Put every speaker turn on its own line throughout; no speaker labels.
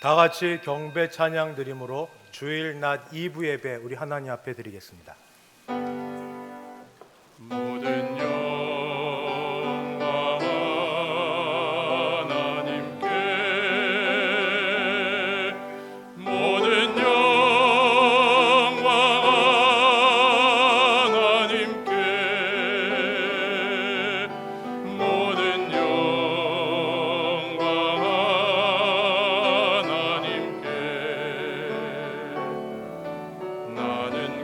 다 같이 경배 찬양 드림으로 주일 낮 2부 예배 우리 하나님 앞에 드리겠습니다.
모든 영광 하나님께, 모든 영광 하나님께, 모든 영광 하나님께. 나는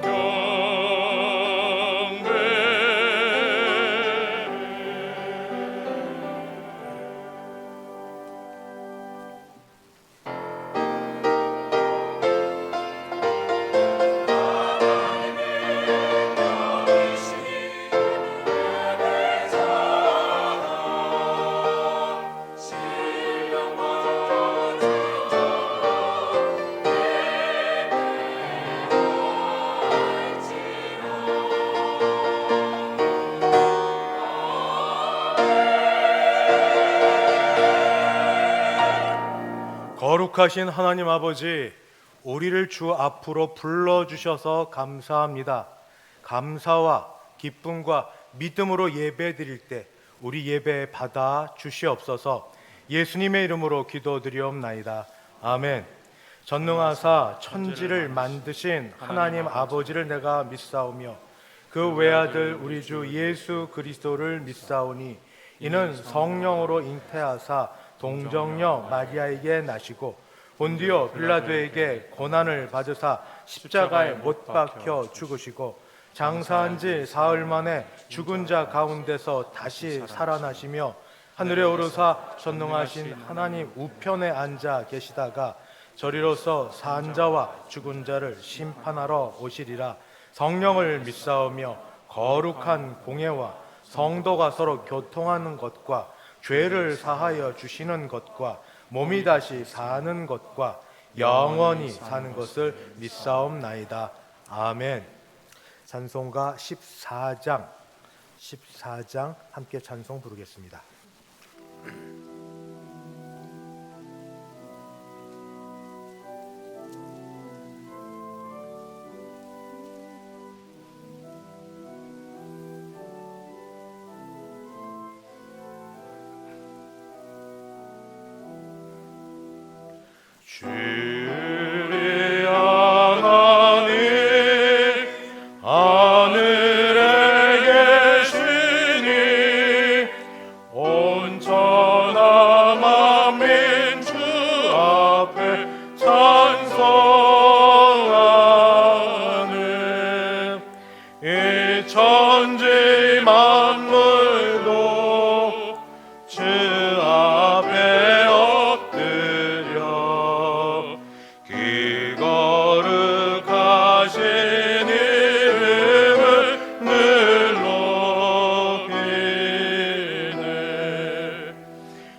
거룩하신 하나님 아버지, 우리를 주 앞으로 불러주셔서 감사합니다. 감사와 기쁨과 믿음으로 예배 드릴 때 우리 예배 받아 주시옵소서. 예수님의 이름으로 기도드리옵나이다. 아멘. 전능하사 천지를 만드신 하나님 아버지를 내가 믿사오며 그 외아들 우리 주 예수 그리스도를 믿사오니 이는 성령으로 잉태하사 동정녀 마리아에게 나시고 본디오 빌라도에게 고난을 받으사 십자가에 못 박혀 죽으시고 장사한 지 사흘 만에 죽은 자 가운데서 다시 살아나시며 하늘에 오르사 전능하신 하나님 우편에 앉아 계시다가 저리로서 산 자와 죽은 자를 심판하러 오시리라. 성령을 믿사오며 거룩한 공예와 성도가 서로 교통하는 것과 죄를 사하여 주시는 것과 몸이 다시 사는 것과 영원히 사는 것을 믿사옵나이다. 아멘. 찬송가 14장 함께 찬송 부르겠습니다.
주의 하나님 하늘에 계시니 온천하 만민 주 앞에 찬송하네. 이 천지 만물도 주 앞에 엎드려 기 거룩하신 이름을 늘 높이네.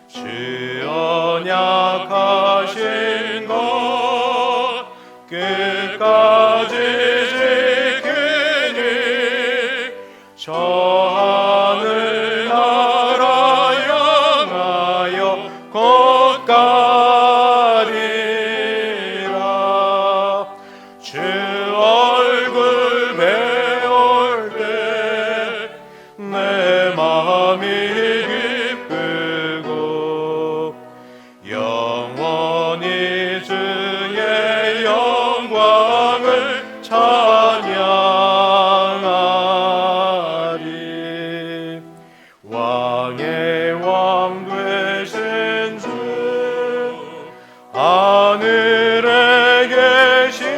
주 언약하신 것 끝까지 지키니 저 하늘 나라 향하여 곧 가리라. 주 얼굴 배울 때 내 마음이 기쁘고 영원히 주의 영광을 찬양하리. 왕의 왕 되신 주 하늘에 계시니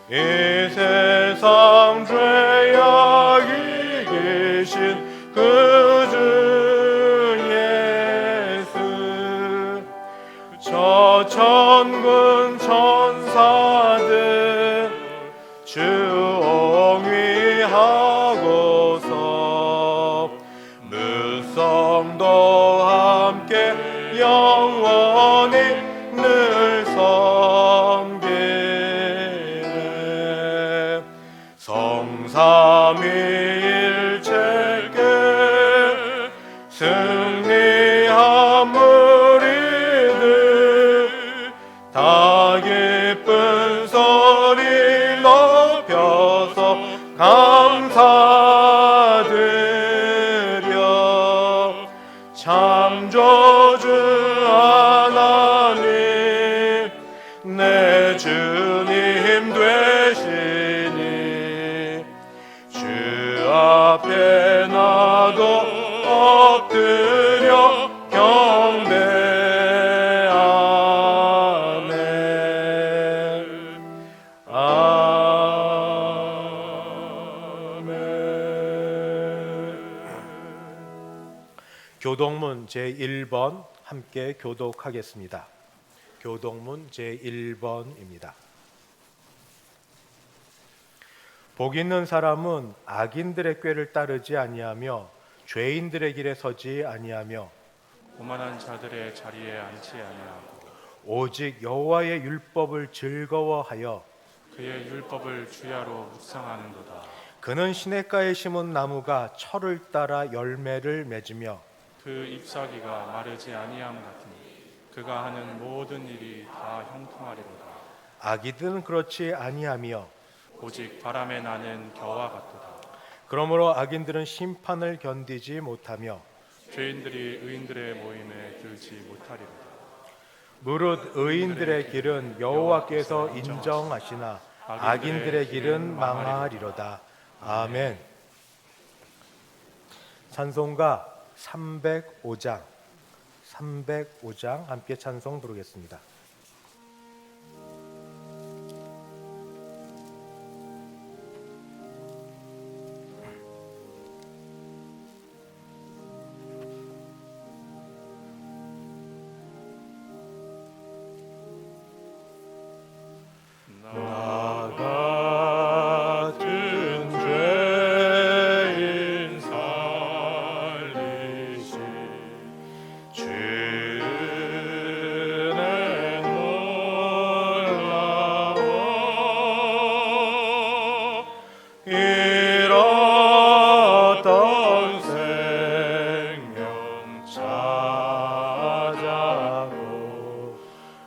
이 세상 죄악 이기신 그 주 예수. 저 천군 천사들 주 옹위하고서 무성도 함께 영원히 늘 섬기네. 성삼위일체께 승리한 무리들
교동문 제1번 함께 교독하겠습니다. 교동문 제1번입니다. 복 있는 사람은 악인들의 꾀를 따르지 아니하며 죄인들의 길에 서지 아니하며
오만한 자들의 자리에 앉지 아니하고
오직 여호와의 율법을 즐거워하여
그의 율법을 주야로 묵상하는도다.
그는 시냇가에 심은 나무가 철을 따라 열매를 맺으며
그 잎사귀가 마르지 아니함 같으니 그가 하는 모든 일이 다 형통하리로다.
악이든 그렇지 아니하며
오직 바람에 나는 겨와 같도다.
그러므로 악인들은 심판을 견디지 못하며
죄인들이 의인들의 모임에 들지 못하리로다.
무릇 의인들의 길은 여호와께서 인정하시나 악인들의 길은 망하리로다. 아멘. 찬송가 305장 함께 찬송 부르겠습니다.
나 같은 죄인 살리시 주는 놀라워 잃었던 생명 찾아고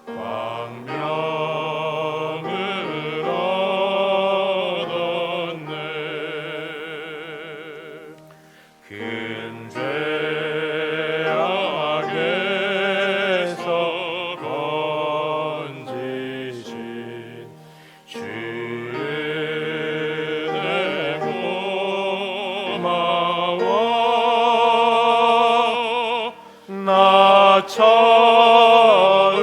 광명을 얻었네. 큰 죄악에서 건지신 주의 고마워. 나 처음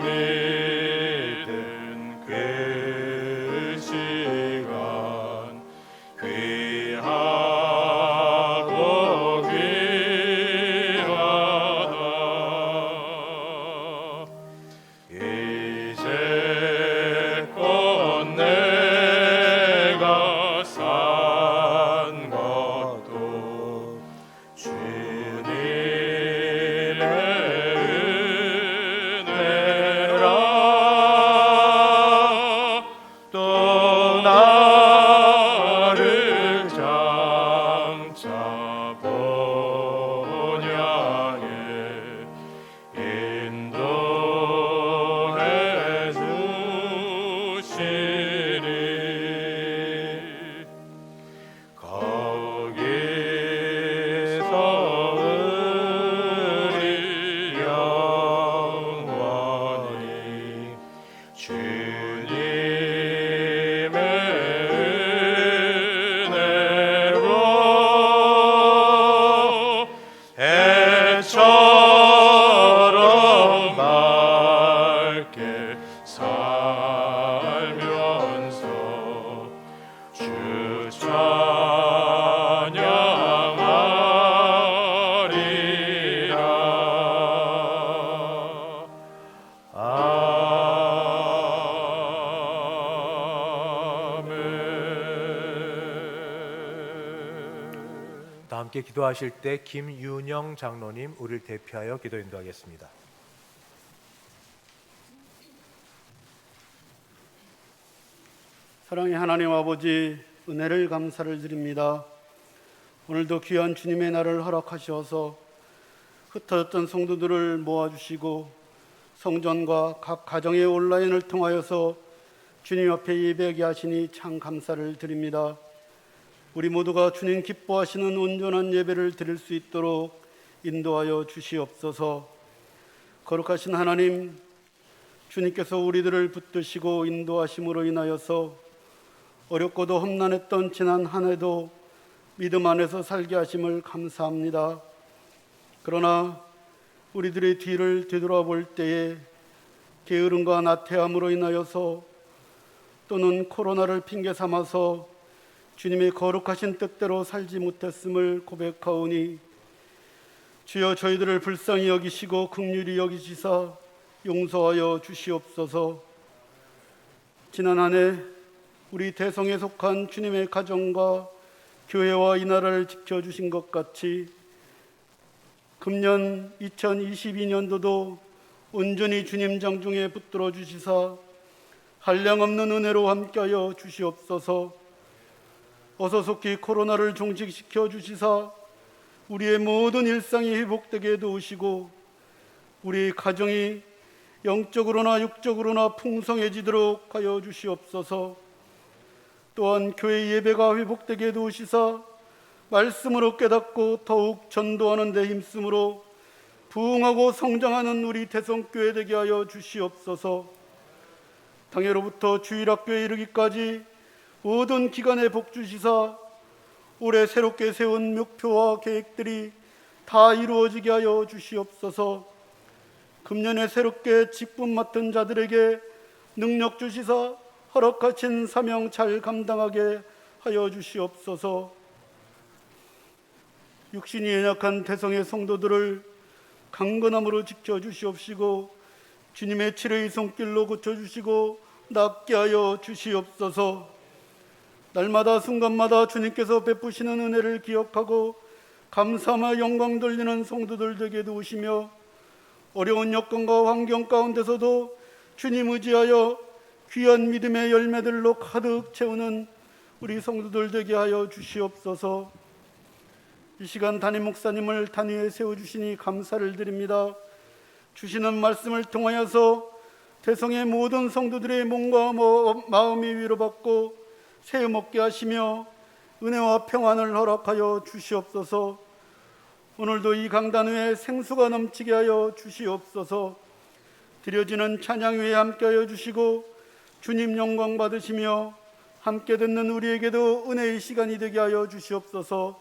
믿은 그 시간 귀하고 귀하다. 이제껏 내가 산 것도 주님의 은혜라. 또 나를 장차 본향에 인도해 주시리. 거기서 우리 영원히 주님의 은혜로 해처럼 맑게 살면서 주 찬양하리라. 아멘.
다 함께 기도하실 때 김윤영 장로님 우리를 대표하여 기도 인도하겠습니다.
사랑의 하나님 아버지, 은혜를 감사를 드립니다. 오늘도 귀한 주님의 날을 허락하셔서 흩어졌던 성도들을 모아주시고 성전과 각 가정의 온라인을 통하여서 주님 앞에 예배하게 하시니 참 감사를 드립니다. 우리 모두가 주님 기뻐하시는 온전한 예배를 드릴 수 있도록 인도하여 주시옵소서. 거룩하신 하나님, 주님께서 우리들을 붙드시고 인도하심으로 인하여서 어렵고도 험난했던 지난 한 해도 믿음 안에서 살게 하심을 감사합니다. 그러나 우리들의 뒤를 되돌아볼 때에 게으름과 나태함으로 인하여서 또는 코로나를 핑계 삼아서 주님의 거룩하신 뜻대로 살지 못했음을 고백하오니 주여 저희들을 불쌍히 여기시고 긍휼히 여기시사 용서하여 주시옵소서. 지난 한 해 우리 대성에 속한 주님의 가정과 교회와 이 나라를 지켜주신 것 같이 금년 2022년도도 온전히 주님 장중에 붙들어 주시사 한량없는 은혜로 함께하여 주시옵소서. 어서 속히 코로나를 종식시켜 주시사 우리의 모든 일상이 회복되게 도우시고 우리 가정이 영적으로나 육적으로나 풍성해지도록 하여 주시옵소서. 또한 교회 예배가 회복되게 도우시사 말씀으로 깨닫고 더욱 전도하는 데 힘쓰므로 부흥하고 성장하는 우리 대성교회 되게 하여 주시옵소서. 당해로부터 주일학교에 이르기까지 모든 기간에 복 주시사 올해 새롭게 세운 목표와 계획들이 다 이루어지게 하여 주시옵소서. 금년에 새롭게 직분 맡은 자들에게 능력 주시사 허락하신 사명 잘 감당하게 하여 주시옵소서. 육신이 연약한 대성의 성도들을 강건함으로 지켜주시옵시고 주님의 칠의 손길로 고쳐주시고 낫게 하여 주시옵소서. 날마다 순간마다 주님께서 베푸시는 은혜를 기억하고 감사하며 영광 돌리는 성도들 되게 도우시며 어려운 여건과 환경 가운데서도 주님 의지하여 귀한 믿음의 열매들로 가득 채우는 우리 성도들 되게 하여 주시옵소서. 이 시간 담임 목사님을 단위에 세워주시니 감사를 드립니다. 주시는 말씀을 통하여서 대성의 모든 성도들의 몸과 마음이 위로받고 새해 먹게 하시며 은혜와 평안을 허락하여 주시옵소서. 오늘도 이 강단 위에 생수가 넘치게 하여 주시옵소서. 드려지는 찬양 위에 함께하여 주시고 주님 영광 받으시며 함께 듣는 우리에게도 은혜의 시간이 되게 하여 주시옵소서.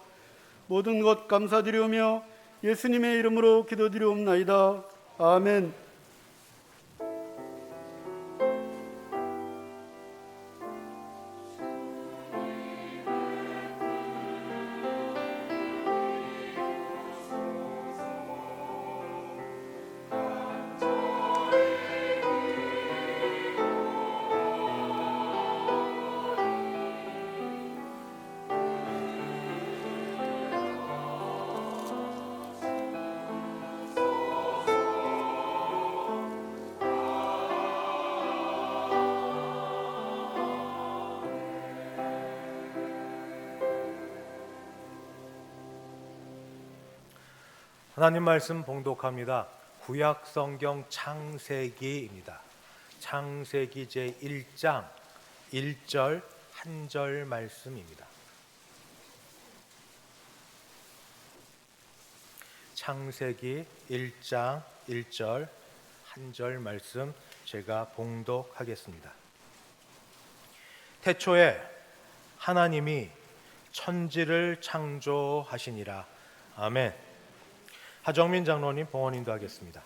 모든 것 감사드리오며 예수님의 이름으로 기도드리옵나이다. 아멘.
하나님 말씀 봉독합니다. 구약 성경 창세기입니다. 창세기 제1장 1절 한 절 말씀입니다. 창세기 1장 1절 한 절 말씀 제가 봉독하겠습니다. 태초에 하나님이 천지를 창조하시니라. 아멘. 하정민 장로님, 봉헌인도 하겠습니다.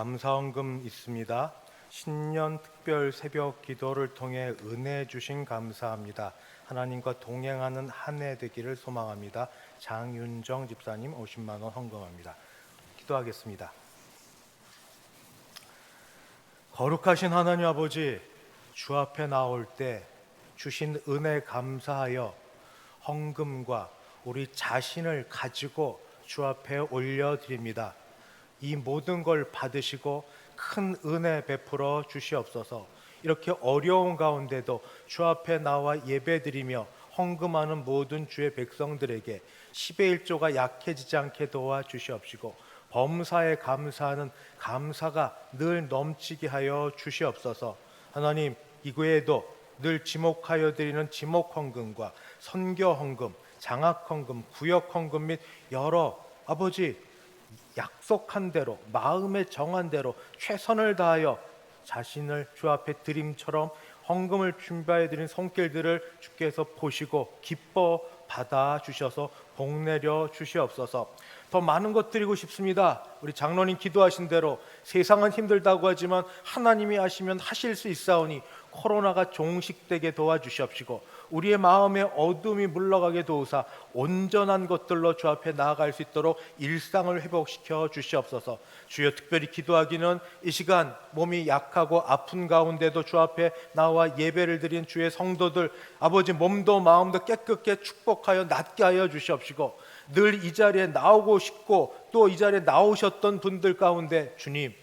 감사헌금 있습니다. 신년 특별 새벽 기도를 통해 은혜 주신 감사합니다. 하나님과 동행하는 한 해 되기를 소망합니다. 장윤정 집사님 50만 원 헌금합니다. 기도하겠습니다. 거룩하신 하나님 아버지, 주 앞에 나올 때 주신 은혜 감사하여 헌금과 우리 자신을 가지고 주 앞에 올려드립니다. 이 모든 걸 받으시고 큰 은혜 베풀어 주시옵소서. 이렇게 어려운 가운데도 주 앞에 나와 예배드리며 헌금하는 모든 주의 백성들에게 10의 1조가 약해지지 않게 도와주시옵시고 범사에 감사하는 감사가 늘 넘치게 하여 주시옵소서. 하나님, 이외에도 늘 지목하여 드리는 지목 헌금과 선교 헌금, 장학 헌금, 구역 헌금 및 여러 아버지 약속한 대로 마음에 정한 대로 최선을 다하여 자신을 주 앞에 드림처럼 헌금을 준비해 드린 손길들을 주께서 보시고 기뻐 받아 주셔서 복 내려 주시옵소서. 더 많은 것 드리고 싶습니다. 우리 장로님 기도하신 대로 세상은 힘들다고 하지만 하나님이 하시면 하실 수 있사오니 코로나가 종식되게 도와주시옵시고 우리의 마음의 어둠이 물러가게 도우사 온전한 것들로 주 앞에 나아갈 수 있도록 일상을 회복시켜 주시옵소서. 주여, 특별히 기도하기는 이 시간 몸이 약하고 아픈 가운데도 주 앞에 나와 예배를 드린 주의 성도들 아버지 몸도 마음도 깨끗게 축복하여 낫게 하여 주시옵시고 늘 이 자리에 나오고 싶고 또 이 자리에 나오셨던 분들 가운데 주님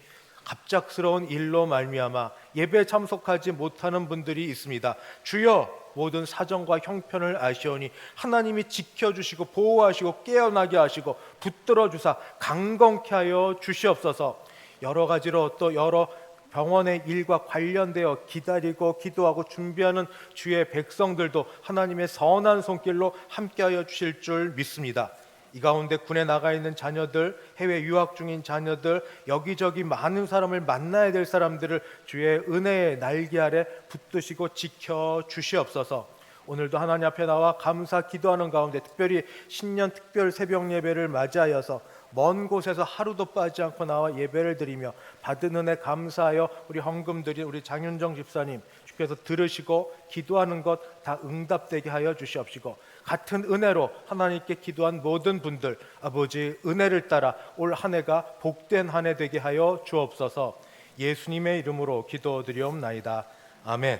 갑작스러운 일로 말미암아 예배에 참석하지 못하는 분들이 있습니다. 주여, 모든 사정과 형편을 아시오니 하나님이 지켜주시고 보호하시고 깨어나게 하시고 붙들어 주사 강건케 하여 주시옵소서. 여러 가지로 또 여러 병원의 일과 관련되어 기다리고 기도하고 준비하는 주의 백성들도 하나님의 선한 손길로 함께하여 주실 줄 믿습니다. 이 가운데 군에 나가 있는 자녀들, 해외 유학 중인 자녀들, 여기저기 많은 사람을 만나야 될 사람들을 주의 은혜의 날개 아래 붙드시고 지켜 주시옵소서. 오늘도 하나님 앞에 나와 감사 기도하는 가운데 특별히 신년 특별 새벽 예배를 맞이하여서 먼 곳에서 하루도 빠지 않고 나와 예배를 드리며 받은 은혜 감사하여 우리 헌금 드린 우리 장윤정 집사님 주께서 들으시고 기도하는 것 다 응답되게 하여 주시옵시고 같은 은혜로 하나님께 기도한 모든 분들 아버지 은혜를 따라 올 한 해가 복된 한 해 되게 하여 주옵소서. 예수님의 이름으로 기도드리옵나이다. 아멘.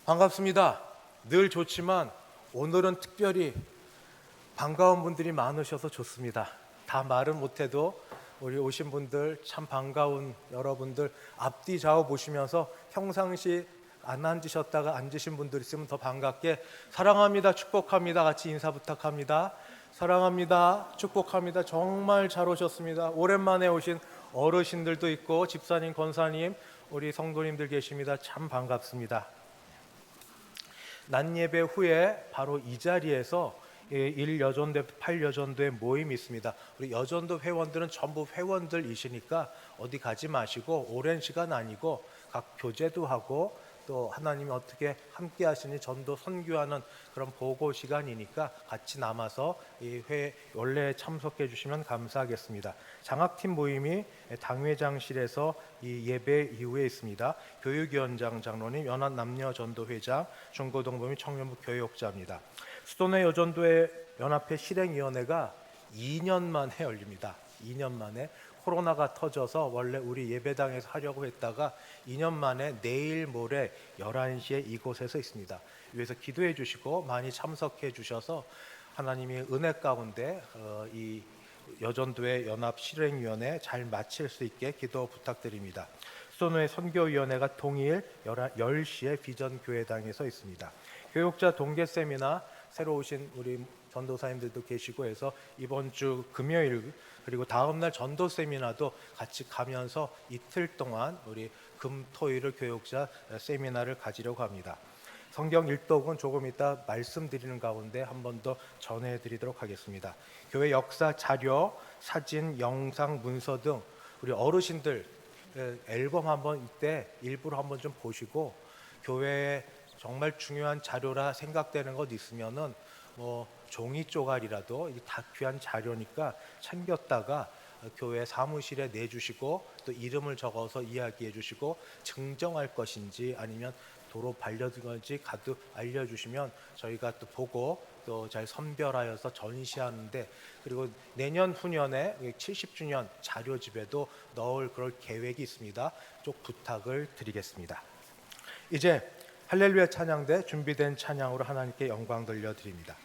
반갑습니다. 늘 좋지만 오늘은 특별히 반가운 분들이 많으셔서 좋습니다. 다 말은 못해도 우리 오신 분들 참 반가운 여러분들 앞뒤 좌우 보시면서 평상시 안 앉으셨다가 앉으신 분들 있으면 더 반갑게 사랑합니다, 축복합니다 같이 인사 부탁합니다. 사랑합니다, 축복합니다. 정말 잘 오셨습니다. 오랜만에 오신 어르신들도 있고 집사님, 권사님, 우리 성도님들 계십니다. 참 반갑습니다. 낮 예배 후에 바로 이 자리에서 1여전도 8여전도의 모임이 있습니다. 우리 여전도 회원들은 전부 회원들이시니까 어디 가지 마시고 오랜 시간 아니고 각 교제도 하고 또 하나님이 어떻게 함께 하시니 전도 선교하는 그런 보고 시간이니까 같이 남아서 이 회 원래에 참석해 주시면 감사하겠습니다. 장학팀 모임이 당회장실에서 이 예배 이후에 있습니다. 교육위원장 장로님, 연합남녀전도회장, 중고등부및 청년부 교육자입니다. 수도내 여전도회 연합회 실행위원회가 2년 만에 열립니다. 2년 만에 코로나가 터져서 원래 우리 예배당에서 하려고 했다가 2년 만에 내일 모레 11시에 이곳에서 있습니다. 위에서 기도해 주시고 많이 참석해 주셔서 하나님이 은혜 가운데 이 여전도회 연합 실행위원회 잘 마칠 수 있게 기도 부탁드립니다. 수도내 선교위원회가 동일 10시에 비전교회당에서 있습니다. 교육자 동계 세미나 새로 오신 우리 전도사님들도 계시고 해서 이번 주 금요일 그리고 다음 날 전도 세미나도 같이 가면서 이틀 동안 우리 금, 토일을 교육자 세미나를 가지려고 합니다. 성경 일독은 조금 이따 말씀드리는 가운데 한 번 더 전해드리도록 하겠습니다. 교회 역사 자료, 사진, 영상, 문서 등 우리 어르신들 앨범 한번 이때 일부러 한번 좀 보시고 교회에 정말 중요한 자료라 생각되는 것 있으면은 뭐 종이 쪼가리라도 이게 다 귀한 자료니까 챙겼다가 교회 사무실에 내주시고 또 이름을 적어서 이야기해 주시고 증정할 것인지 아니면 도로 반려든지 가득 알려주시면 저희가 또 보고 또 잘 선별하여서 전시하는데, 그리고 내년 후년에 70주년 자료집에도 넣을 그럴 계획이 있습니다. 쪽 부탁을 드리겠습니다. 이제 할렐루야 찬양대 준비된 찬양으로 하나님께 영광 돌려드립니다.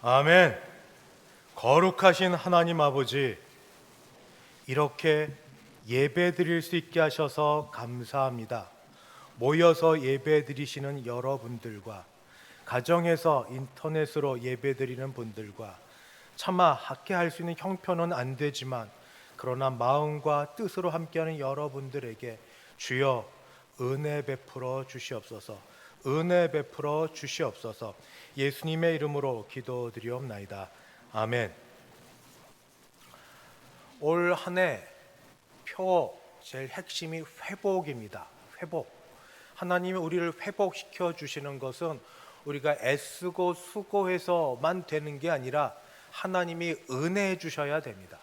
아멘. 거룩하신 하나님 아버지, 이렇게 예배 드릴 수 있게 하셔서 감사합니다. 모여서 예배 드리시는 여러분들과 가정에서 인터넷으로 예배 드리는 분들과 차마 함께할 수 있는 형편은 안 되지만 그러나 마음과 뜻으로 함께하는 여러분들에게 주여 은혜 베풀어 주시옵소서, 은혜 베풀어 주시옵소서. 예수님의 이름으로 기도드리옵나이다. 아멘. 올 한 해 표 제일 핵심이 회복입니다. 회복. 하나님이 우리를 회복시켜 주시는 것은 우리가 애쓰고 수고해서만 되는 게 아니라 하나님이 은혜해 주셔야 됩니다.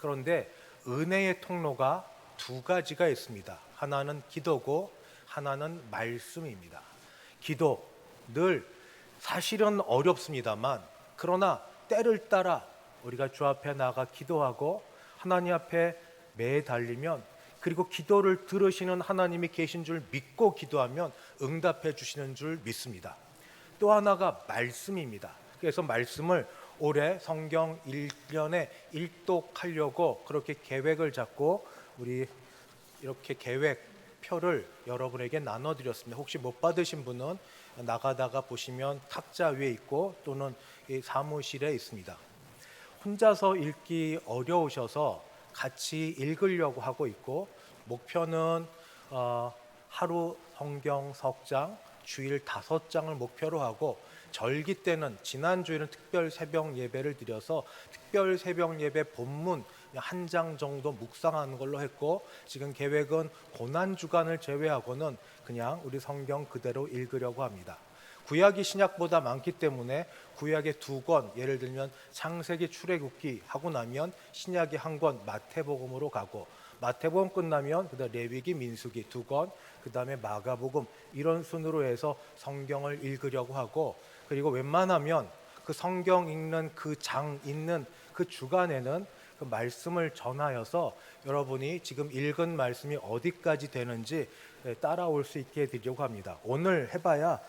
그런데 은혜의 통로가 두 가지가 있습니다. 하나는 기도고 하나는 말씀입니다. 기도 늘 사실은 어렵습니다만 그러나 때를 따라 우리가 주 앞에 나가 기도하고 하나님 앞에 매달리면 그리고 기도를 들으시는 하나님이 계신 줄 믿고 기도하면 응답해 주시는 줄 믿습니다. 또 하나가 말씀입니다. 그래서 말씀을 올해 성경 1년에 일독하려고 그렇게 계획을 잡고 우리 이렇게 계획표를 여러분에게 나눠드렸습니다. 혹시 못 받으신 분은 나가다가 보시면 탁자 위에 있고 또는 이 사무실에 있습니다. 혼자서 읽기 어려우셔서 같이 읽으려고 하고 있고 목표는 하루 성경 석장, 주일 5장을 목표로 하고 절기 때는 지난주에는 특별 새벽 예배를 드려서 특별 새벽 예배 본문 한 장 정도 묵상하는 걸로 했고 지금 계획은 고난 주간을 제외하고는 그냥 우리 성경 그대로 읽으려고 합니다. 구약이 신약보다 많기 때문에 구약의 2권 예를 들면 창세기 출애굽기 하고 나면 신약의 1권 마태복음으로 가고 마태복음 끝나면 그다음 레위기 민수기 2권 그다음에 마가복음 이런 순으로 해서 성경을 읽으려고 하고 그리고 웬만하면 그 성경 읽는 그 장 읽는 그 주간에는 그 말씀을 전하여서 여러분이 지금 읽은 말씀이 어디까지 되는지 따라올 수 있게 해드리려고 합니다. 오늘 해봐야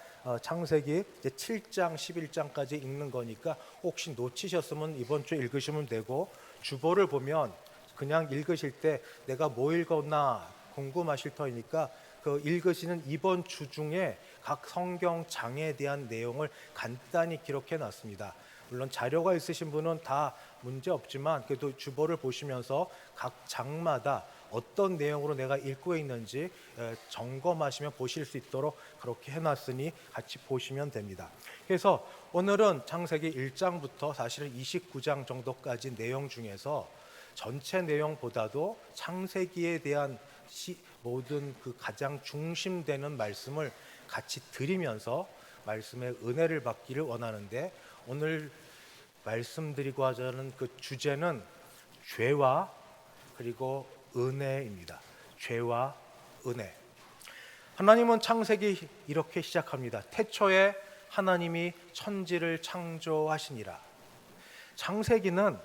창세기 이제 7장 11장까지 읽는 거니까 혹시 놓치셨으면 이번 주에 읽으시면 되고 주보를 보면 그냥 읽으실 때 내가 뭐 읽었나 궁금하실 터이니까 그 읽으시는 이번 주 중에 각 성경 장에 대한 내용을 간단히 기록해 놨습니다. 물론 자료가 있으신 분은 다 문제 없지만 그래도 주보를 보시면서 각 장마다 어떤 내용으로 내가 읽고 있는지 점검하시면 보실 수 있도록 그렇게 해놨으니 같이 보시면 됩니다. 그래서 오늘은 창세기 1장부터 사실은 29장 정도까지 내용 중에서 전체 내용보다도 창세기에 대한 모든 그 가장 중심되는 말씀을 같이 드리면서 말씀의 은혜를 받기를 원하는데 오늘 말씀드리고 하자는 그 주제는 죄와 그리고 은혜입니다. 죄와 은혜. 하나님은 창세기 이렇게 시작합니다. 태초에 하나님이 천지를 창조하시니라. 창세기는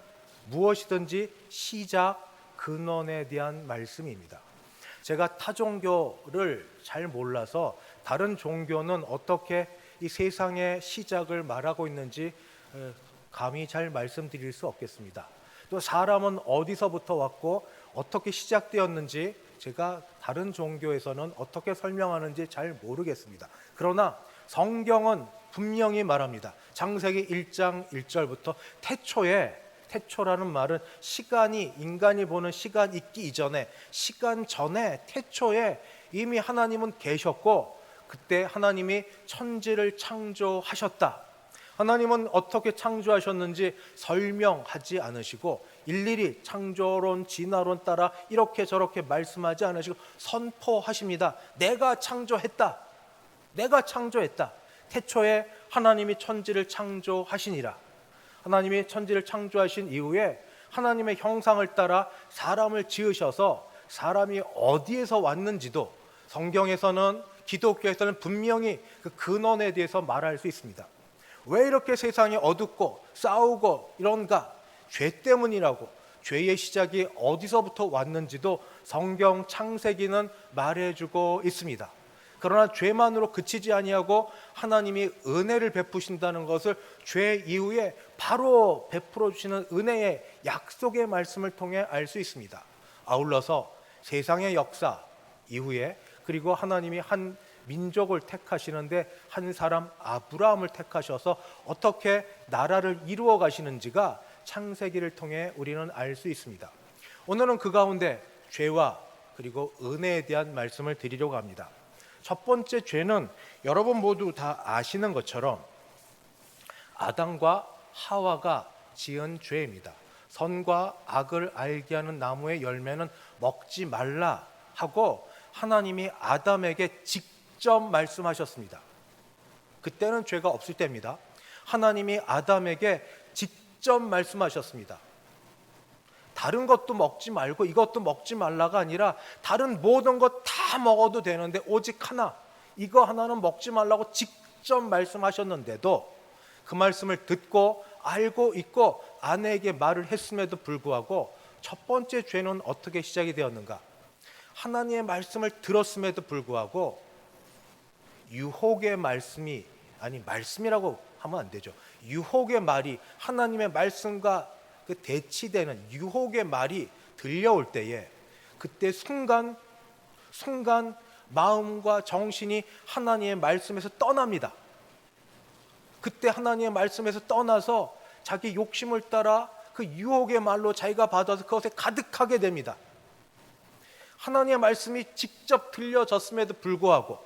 무엇이든지 시작, 근원에 대한 말씀입니다. 제가 타 종교를 잘 몰라서 다른 종교는 어떻게 이 세상의 시작을 말하고 있는지 감히 잘 말씀드릴 수 없겠습니다. 또 사람은 어디서부터 왔고 어떻게 시작되었는지 제가 다른 종교에서는 어떻게 설명하는지 잘 모르겠습니다. 그러나 성경은 분명히 말합니다. 창세기 1장 1절부터 태초라는 말은 시간이 인간이 보는 시간 있기 이전에 시간 전에 태초에 이미 하나님은 계셨고 그때 하나님이 천지를 창조하셨다. 하나님은 어떻게 창조하셨는지 설명하지 않으시고 일일이 창조론, 진화론 따라 이렇게 저렇게 말씀하지 않으시고 선포하십니다. 내가 창조했다. 내가 창조했다. 태초에 하나님이 천지를 창조하시니라. 하나님이 천지를 창조하신 이후에 하나님의 형상을 따라 사람을 지으셔서 사람이 어디에서 왔는지도 성경에서는 기독교에서는 분명히 그 근원에 대해서 말할 수 있습니다. 왜 이렇게 세상이 어둡고 싸우고 이런가? 죄 때문이라고. 죄의 시작이 어디서부터 왔는지도 성경 창세기는 말해주고 있습니다. 그러나 죄만으로 그치지 아니하고 하나님이 은혜를 베푸신다는 것을 죄 이후에 바로 베풀어 주시는 은혜의 약속의 말씀을 통해 알 수 있습니다. 아울러서 세상의 역사 이후에 그리고 하나님이 한 민족을 택하시는데 한 사람 아브라함을 택하셔서 어떻게 나라를 이루어 가시는지가 창세기를 통해 우리는 알 수 있습니다. 오늘은 그 가운데 죄와 그리고 은혜에 대한 말씀을 드리려고 합니다. 첫 번째 죄는 여러분 모두 다 아시는 것처럼 아담과 하와가 지은 죄입니다. 선과 악을 알게 하는 나무의 열매는 먹지 말라 하고 하나님이 아담에게 직접 말씀하셨습니다. 그때는 죄가 없을 때입니다. 하나님이 아담에게 직접 말씀하셨습니다. 다른 것도 먹지 말고 이것도 먹지 말라가 아니라 다른 모든 것 다 먹어도 되는데 오직 하나, 이거 하나는 먹지 말라고 직접 말씀하셨는데도 그 말씀을 듣고 알고 있고 아내에게 말을 했음에도 불구하고 첫 번째 죄는 어떻게 시작이 되었는가? 하나님의 말씀을 들었음에도 불구하고 유혹의 말씀이, 아니 말씀이라고 하면 안 되죠. 유혹의 말이, 하나님의 말씀과 그 대치되는 유혹의 말이 들려올 때에 그때 순간 마음과 정신이 하나님의 말씀에서 떠납니다. 그때 하나님의 말씀에서 떠나서 자기 욕심을 따라 그 유혹의 말로 자기가 받아서 그것에 가득하게 됩니다. 하나님의 말씀이 직접 들려졌음에도 불구하고,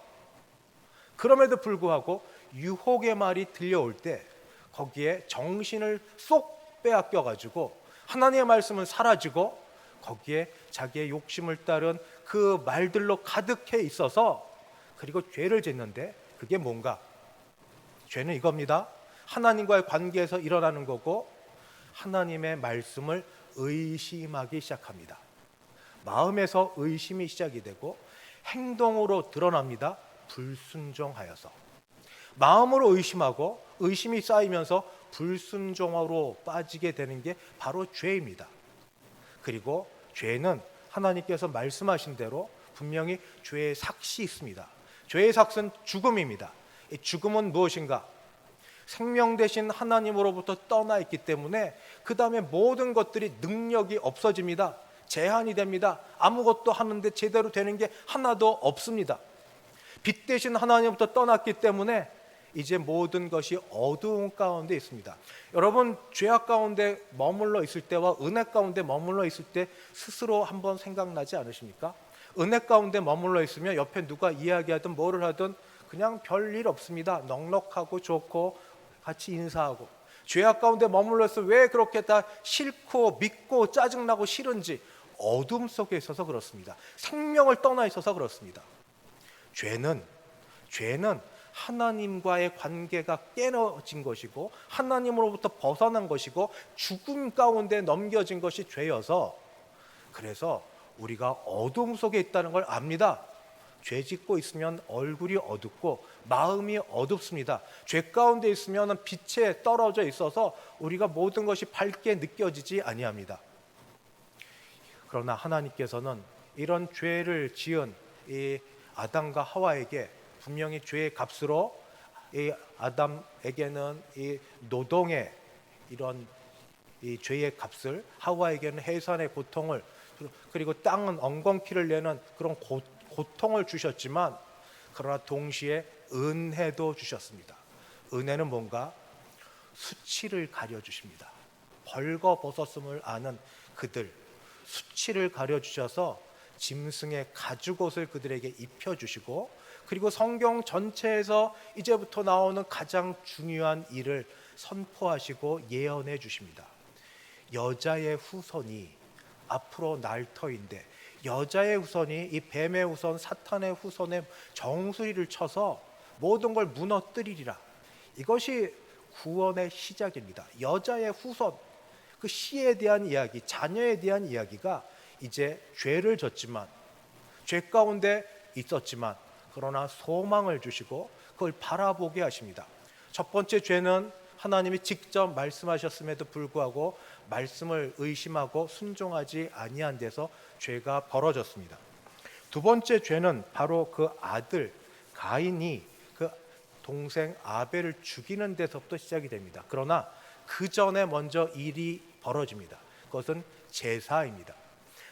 그럼에도 불구하고 유혹의 말이 들려올 때 거기에 정신을 쏙 빼앗겨 가지고 하나님의 말씀은 사라지고 거기에 자기의 욕심을 따른 그 말들로 가득해 있어서, 그리고 죄를 짓는데, 그게 뭔가? 죄는 이겁니다. 하나님과의 관계에서 일어나는 거고 하나님의 말씀을 의심하기 시작합니다. 마음에서 의심이 시작이 되고 행동으로 드러납니다. 불순종하여서. 마음으로 의심하고 의심이 쌓이면서 불순종으로 빠지게 되는 게 바로 죄입니다. 그리고 죄는 하나님께서 말씀하신 대로 분명히 죄의 삭이 있습니다. 죄의 삭은 죽음입니다. 이 죽음은 무엇인가? 생명 대신 하나님으로부터 떠나 있기 때문에 그 다음에 모든 것들이 능력이 없어집니다. 제한이 됩니다. 아무것도 하는데 제대로 되는 게 하나도 없습니다. 빛 대신 하나님부터 떠났기 때문에 이제 모든 것이 어두운 가운데 있습니다. 여러분, 죄악 가운데 머물러 있을 때와 은혜 가운데 머물러 있을 때 스스로 한번 생각나지 않으십니까? 은혜 가운데 머물러 있으면 옆에 누가 이야기하든 뭐를 하든 그냥 별일 없습니다. 넉넉하고 좋고 같이 인사하고. 죄악 가운데 머물러 있어 왜 그렇게 다 싫고 믿고 짜증나고 싫은지 어둠 속에 있어서 그렇습니다. 생명을 떠나 있어서 그렇습니다. 죄는 하나님과의 관계가 깨어진 것이고 하나님으로부터 벗어난 것이고 죽음 가운데 넘겨진 것이 죄여서, 그래서 우리가 어둠 속에 있다는 걸 압니다. 죄 짓고 있으면 얼굴이 어둡고 마음이 어둡습니다. 죄 가운데 있으면 빛에 떨어져 있어서 우리가 모든 것이 밝게 느껴지지 아니합니다. 그러나 하나님께서는 이런 죄를 지은 이 아담과 하와에게 분명히 죄의 값으로 이 아담에게는 이 노동의 이런 이 죄의 값을, 하와에게는 해산의 고통을, 그리고 땅은 엉겅퀴를 내는 그런 고통을 주셨지만, 그러나 동시에 은혜도 주셨습니다. 은혜는 뭔가? 수치를 가려주십니다. 벌거벗었음을 아는 그들, 수치를 가려주셔서 짐승의 가죽옷을 그들에게 입혀주시고, 그리고 성경 전체에서 이제부터 나오는 가장 중요한 일을 선포하시고 예언해 주십니다. 여자의 후손이 앞으로 날 터인데, 여자의 후손이 이 뱀의 후손, 사탄의 후손의 정수리를 쳐서 모든 걸 무너뜨리리라. 이것이 구원의 시작입니다. 여자의 후손, 그 씨에 대한 이야기, 자녀에 대한 이야기가 이제 죄를 졌지만, 죄 가운데 있었지만 그러나 소망을 주시고 그걸 바라보게 하십니다. 첫 번째 죄는 하나님이 직접 말씀하셨음에도 불구하고 말씀을 의심하고 순종하지 아니한 데서 죄가 벌어졌습니다. 두 번째 죄는 바로 그 아들 가인이 그 동생 아벨을 죽이는 데서부터 시작이 됩니다. 그러나 그 전에 먼저 일이 벌어집니다. 그것은 제사입니다.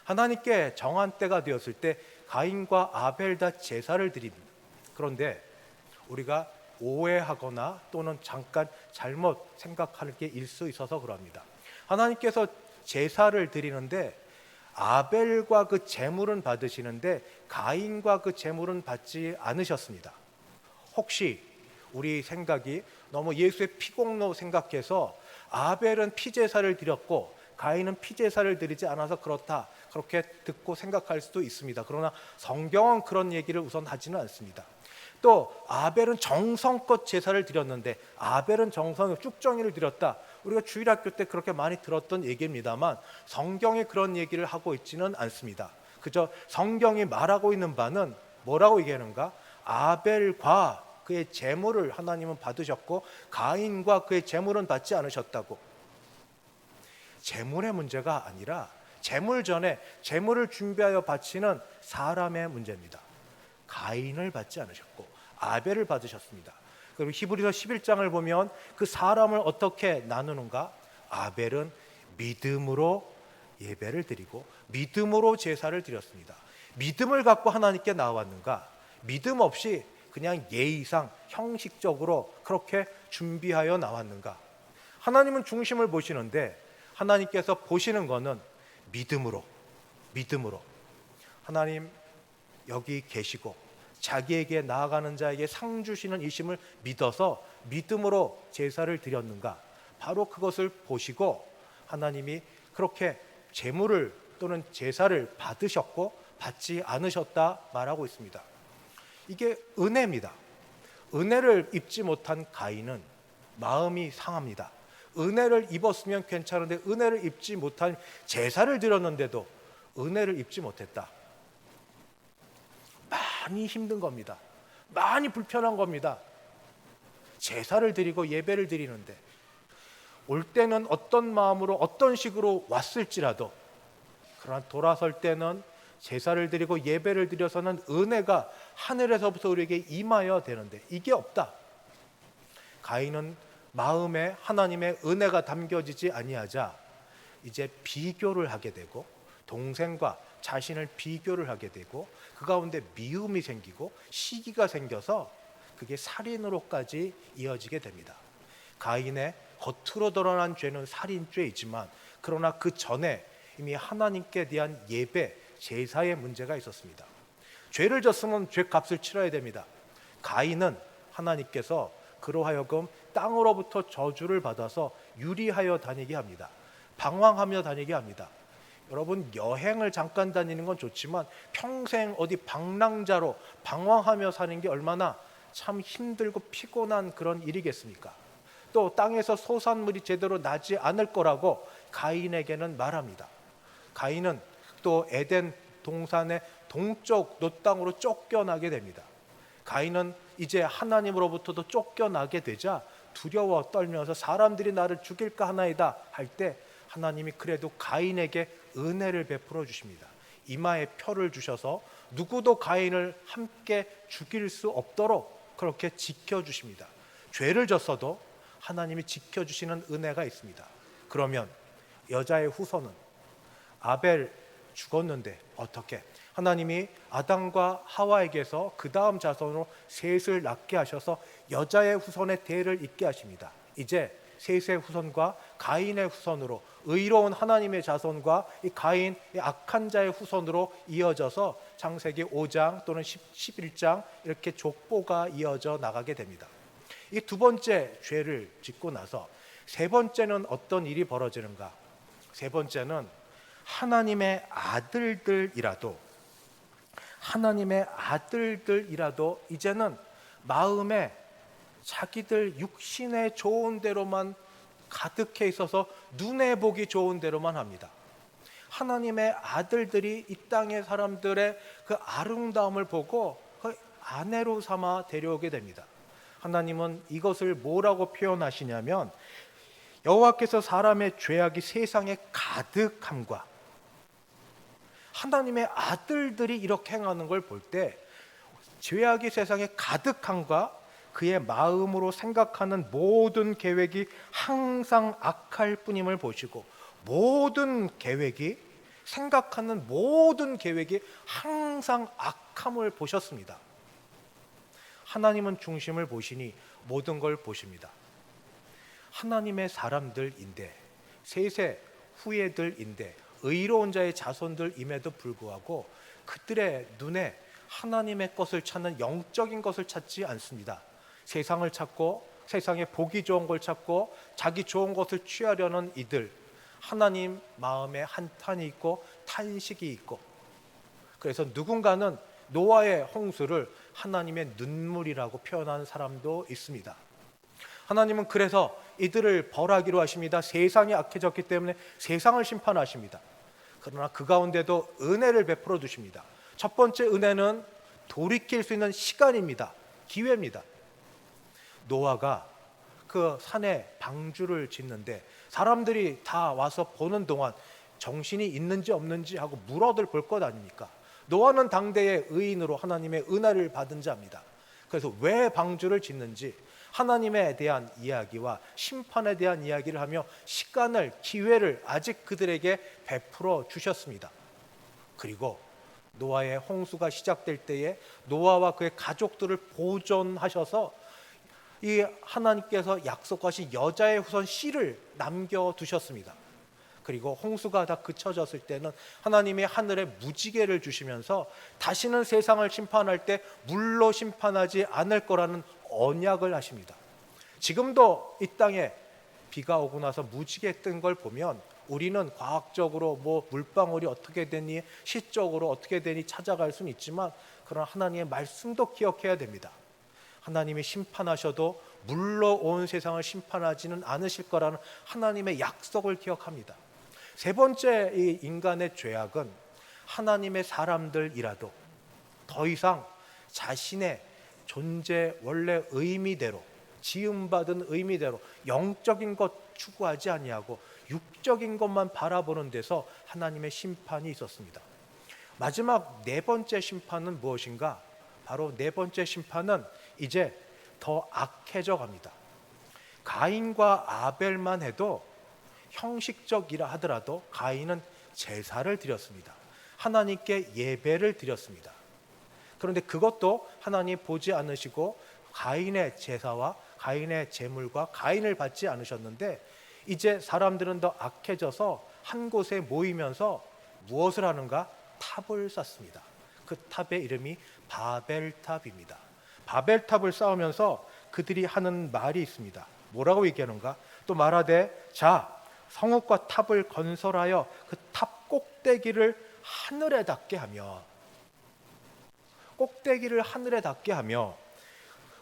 하나님께 정한 때가 되었을 때 가인과 아벨 다 제사를 드립니다. 그런데 우리가 오해하거나 또는 잠깐 잘못 생각하는 게 일 수 있어서 그럽니다. 하나님께서 제사를 드리는데 아벨과 그 제물은 받으시는데 가인과 그 제물은 받지 않으셨습니다. 혹시 우리 생각이 너무 예수의 피공로 생각해서 아벨은 피제사를 드렸고 가인은 피제사를 드리지 않아서 그렇다, 그렇게 듣고 생각할 수도 있습니다. 그러나 성경은 그런 얘기를 우선 하지는 않습니다. 또 아벨은 정성껏 제사를 드렸는데, 아벨은 정성의 쭉정이를 드렸다, 우리가 주일학교 때 그렇게 많이 들었던 얘기입니다만 성경이 그런 얘기를 하고 있지는 않습니다. 그저 성경이 말하고 있는 바는 뭐라고 얘기하는가? 아벨과 그의 제물을 하나님은 받으셨고 가인과 그의 제물은 받지 않으셨다고. 제물의 문제가 아니라 제물 전에 제물을 준비하여 바치는 사람의 문제입니다. 가인을 받지 않으셨고 아벨을 받으셨습니다. 그리고 히브리서 11장을 보면 그 사람을 어떻게 나누는가? 아벨은 믿음으로 예배를 드리고 믿음으로 제사를 드렸습니다. 믿음을 갖고 하나님께 나왔는가? 믿음 없이 그냥 예의상 형식적으로 그렇게 준비하여 나왔는가? 하나님은 중심을 보시는데 하나님께서 보시는 것은 믿음으로 하나님 여기 계시고 자기에게 나아가는 자에게 상 주시는 이심을 믿어서 믿음으로 제사를 드렸는가? 바로 그것을 보시고 하나님이 그렇게 제물을 또는 제사를 받으셨고 받지 않으셨다 말하고 있습니다. 이게 은혜입니다. 은혜를 입지 못한 가인은 마음이 상합니다. 은혜를 입었으면 괜찮은데 은혜를 입지 못한, 제사를 드렸는데도 은혜를 입지 못했다. 많이 힘든 겁니다. 많이 불편한 겁니다. 제사를 드리고 예배를 드리는데 올 때는 어떤 마음으로 어떤 식으로 왔을지라도, 그러나 돌아설 때는 제사를 드리고 예배를 드려서는 은혜가 하늘에서부터 우리에게 임하여 되는데 이게 없다. 가인은 마음에 하나님의 은혜가 담겨지지 아니하자 이제 비교를 하게 되고 동생과 자신을 비교를 하게 되고 그 가운데 미움이 생기고 시기가 생겨서 그게 살인으로까지 이어지게 됩니다. 가인의 겉으로 드러난 죄는 살인죄이지만 그러나 그 전에 이미 하나님께 대한 예배, 제사의 문제가 있었습니다. 죄를 졌으면 죄값을 치러야 됩니다. 가인은 하나님께서 그로 하여금 땅으로부터 저주를 받아서 유리하여 다니게 합니다. 방황하며 다니게 합니다. 여러분, 여행을 잠깐 다니는 건 좋지만 평생 어디 방랑자로 방황하며 사는 게 얼마나 참 힘들고 피곤한 그런 일이겠습니까? 또 땅에서 소산물이 제대로 나지 않을 거라고 가인에게는 말합니다. 가인은 또 에덴 동산의 동쪽 노땅으로 쫓겨나게 됩니다. 가인은 이제 하나님으로부터도 쫓겨나게 되자 두려워 떨면서 사람들이 나를 죽일까 하나이다 할 때 하나님이 그래도 가인에게 은혜를 베풀어 주십니다. 이마에 표를 주셔서 누구도 가인을 함께 죽일 수 없도록 그렇게 지켜주십니다. 죄를 졌어도 하나님이 지켜주시는 은혜가 있습니다. 그러면 여자의 후손은 아벨 죽었는데 어떻게? 하나님이 아담과 하와에게서 그 다음 자손으로 셋을 낳게 하셔서 여자의 후손의 대를 잇게 하십니다. 이제 셋의 후손과 가인의 후손으로 의로운 하나님의 자손과 이 가인, 이 악한 자의 후손으로 이어져서 창세기 5장 또는 11장 이렇게 족보가 이어져 나가게 됩니다. 이 두 번째 죄를 짓고 나서 세 번째는 어떤 일이 벌어지는가? 세 번째는 하나님의 아들들이라도 이제는 마음에 자기들 육신의 좋은 대로만 가득해 있어서 눈에 보기 좋은 대로만 합니다. 하나님의 아들들이 이 땅의 사람들의 그 아름다움을 보고 그 아내로 삼아 데려오게 됩니다. 하나님은 이것을 뭐라고 표현하시냐면 여호와께서 사람의 죄악이 세상에 가득함과 하나님의 아들들이 이렇게 행하는 걸 볼 때 죄악이 세상에 가득함과 그의 마음으로 생각하는 모든 계획이 항상 악할 뿐임을 보시고 생각하는 모든 계획이 항상 악함을 보셨습니다. 하나님은 중심을 보시니 모든 걸 보십니다. 하나님의 사람들인데 셋의 후예들인데 의로운 자의 자손들임에도 불구하고 그들의 눈에 하나님의 것을 찾는 영적인 것을 찾지 않습니다. 세상을 찾고 세상에 보기 좋은 걸 찾고 자기 좋은 것을 취하려는 이들, 하나님 마음에 한탄이 있고 탄식이 있고, 그래서 누군가는 노아의 홍수를 하나님의 눈물이라고 표현하는 사람도 있습니다. 하나님은 그래서 이들을 벌하기로 하십니다. 세상이 악해졌기 때문에 세상을 심판하십니다. 그러나 그 가운데도 은혜를 베풀어 주십니다. 첫 번째 은혜는 돌이킬 수 있는 시간입니다. 기회입니다. 노아가 그 산에 방주를 짓는데 사람들이 다 와서 보는 동안 정신이 있는지 없는지 하고 물어들 볼 것 아닙니까? 노아는 당대의 의인으로 하나님의 은혜를 받은 자입니다. 그래서 왜 방주를 짓는지 하나님에 대한 이야기와 심판에 대한 이야기를 하며 시간을, 기회를 아직 그들에게 베풀어 주셨습니다. 그리고 노아의 홍수가 시작될 때에 노아와 그의 가족들을 보존하셔서 이 하나님께서 약속하신 여자의 후손 씨를 남겨두셨습니다. 그리고 홍수가 다 그쳐졌을 때는 하나님이 하늘에 무지개를 주시면서 다시는 세상을 심판할 때 물로 심판하지 않을 거라는 언약을 하십니다. 지금도 이 땅에 비가 오고 나서 무지개 뜬 걸 보면 우리는 과학적으로 뭐 물방울이 어떻게 되니, 시적으로 어떻게 되니 찾아갈 수는 있지만, 그러나 하나님의 말씀도 기억해야 됩니다. 하나님이 심판하셔도 물로 온 세상을 심판하지는 않으실 거라는 하나님의 약속을 기억합니다. 세 번째, 이 인간의 죄악은 하나님의 사람들이라도 더 이상 자신의 존재 원래 의미대로, 지음받은 의미대로 영적인 것 추구하지 아니하고 육적인 것만 바라보는 데서 하나님의 심판이 있었습니다. 마지막 네 번째 심판은 무엇인가? 바로 네 번째 심판은 이제 더 악해져 갑니다. 가인과 아벨만 해도 형식적이라 하더라도 가인은 제사를 드렸습니다. 하나님께 예배를 드렸습니다. 그런데 그것도 하나님 보지 않으시고 가인의 제사와 가인의 제물과 가인을 받지 않으셨는데, 이제 사람들은 더 악해져서 한 곳에 모이면서 무엇을 하는가? 탑을 쌓습니다. 그 탑의 이름이 바벨탑입니다. 바벨탑을 쌓으면서 그들이 하는 말이 있습니다. 뭐라고 얘기하는가? 또 말하되, 자, 성읍과 탑을 건설하여 그 탑 꼭대기를 하늘에 닿게 하며, 꼭대기를 하늘에 닿게 하며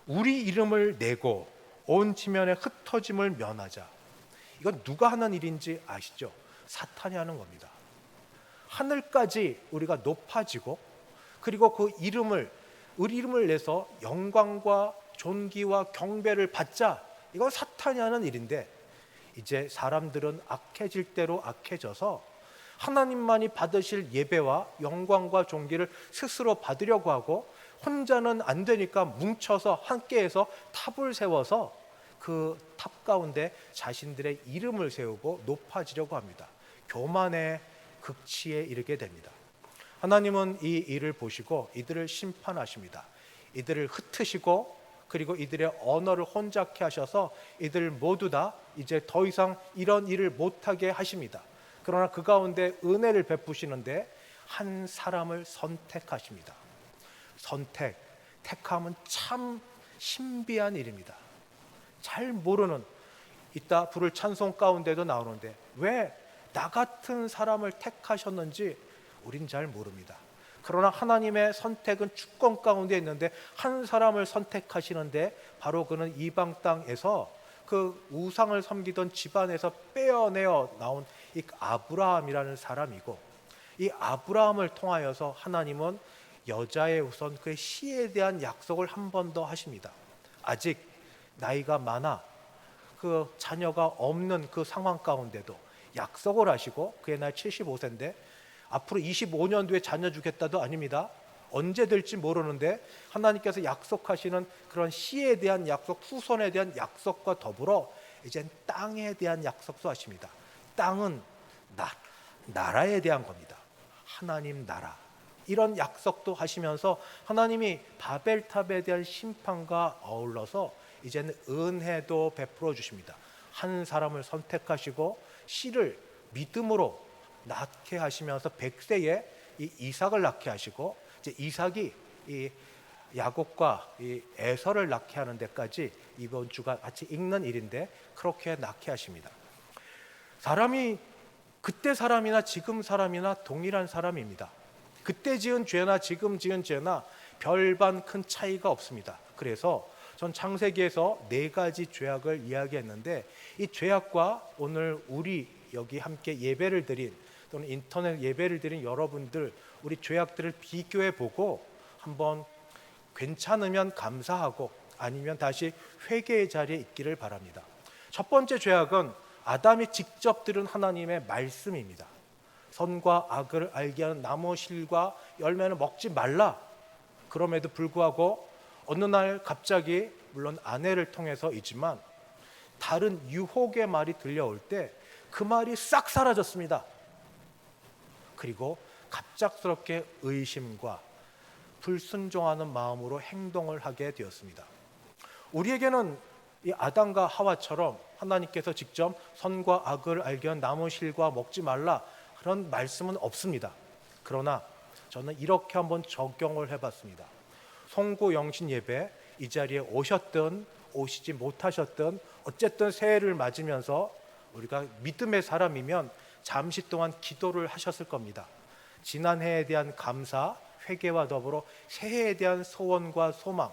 우리 이름을 내고 온 지면에 흩어짐을 면하자. 이건 누가 하는 일인지 아시죠? 사탄이 하는 겁니다. 하늘까지 우리가 높아지고, 그리고 그 이름을, 우리 이름을 내서 영광과 존귀와 경배를 받자. 이건 사탄이 하는 일인데, 이제 사람들은 악해질 대로 악해져서 하나님만이 받으실 예배와 영광과 존귀를 스스로 받으려고 하고, 혼자는 안 되니까 뭉쳐서 함께해서 탑을 세워서 그 탑 가운데 자신들의 이름을 세우고 높아지려고 합니다. 교만의 극치에 이르게 됩니다. 하나님은 이 일을 보시고 이들을 심판하십니다. 이들을 흩으시고, 그리고 이들의 언어를 혼잡케 하셔서 이들 모두 다 이제 더 이상 이런 일을 못하게 하십니다. 그러나 그 가운데 은혜를 베푸시는데 한 사람을 선택하십니다. 택함은 참 신비한 일입니다. 잘 모르는, 이따 부를 찬송 가운데도 나오는데 왜 나 같은 사람을 택하셨는지 우린 잘 모릅니다. 그러나 하나님의 선택은 주권 가운데 있는데 한 사람을 선택하시는데, 바로 그는 이방 땅에서 그 우상을 섬기던 집안에서 빼어내어 나온 이 아브라함이라는 사람이고, 이 아브라함을 통하여서 하나님은 여자의 우선 그의 씨에 대한 약속을 한 번 더 하십니다. 아직 나이가 많아 그 자녀가 없는 그 상황 가운데도 약속을 하시고, 그의 나이 75세인데 앞으로 25년 뒤에 자녀 주겠다도 아닙니다. 언제 될지 모르는데 하나님께서 약속하시는 그런 씨에 대한 약속, 후손에 대한 약속과 더불어 이젠 땅에 대한 약속도 하십니다. 땅은 나라에 대한 겁니다. 하나님 나라, 이런 약속도 하시면서 하나님이 바벨탑에 대한 심판과 어울러서 이제는 은혜도 베풀어 주십니다. 한 사람을 선택하시고 씨를 믿음으로 낳게 하시면서 100세에 이 이삭을 낳게 하시고, 이제 이삭이 이 야곱과 이 에서를 낳게 하는 데까지 이번 주가 같이 읽는 일인데 그렇게 낳게 하십니다. 사람이 그때 사람이나 지금 사람이나 동일한 사람입니다. 그때 지은 죄나 지금 지은 죄나 별반 큰 차이가 없습니다. 그래서 전 창세기에서 4가지 죄악을 이야기했는데, 이 죄악과 오늘 우리 여기 함께 예배를 드린, 또는 인터넷 예배를 드린 여러분들, 우리 죄악들을 비교해 보고 한번 괜찮으면 감사하고 아니면 다시 회개의 자리에 있기를 바랍니다. 첫 번째 죄악은 아담이 직접 들은 하나님의 말씀입니다. 선과 악을 알게 하는 나무 실과 열매는 먹지 말라. 그럼에도 불구하고 어느 날 갑자기, 물론 아내를 통해서이지만 다른 유혹의 말이 들려올 때 그 말이 싹 사라졌습니다. 그리고 갑작스럽게 의심과 불순종하는 마음으로 행동을 하게 되었습니다. 우리에게는 이 아담과 하와처럼 하나님께서 직접 선과 악을 알게 한 나무 실과 먹지 말라 그런 말씀은 없습니다. 그러나 저는 이렇게 한번 적용을 해봤습니다. 송구 영신 예배 이 자리에 오셨든 오시지 못하셨든 어쨌든 새해를 맞으면서 우리가 믿음의 사람이면 잠시 동안 기도를 하셨을 겁니다. 지난 해에 대한 감사, 회개와 더불어 새해에 대한 소원과 소망,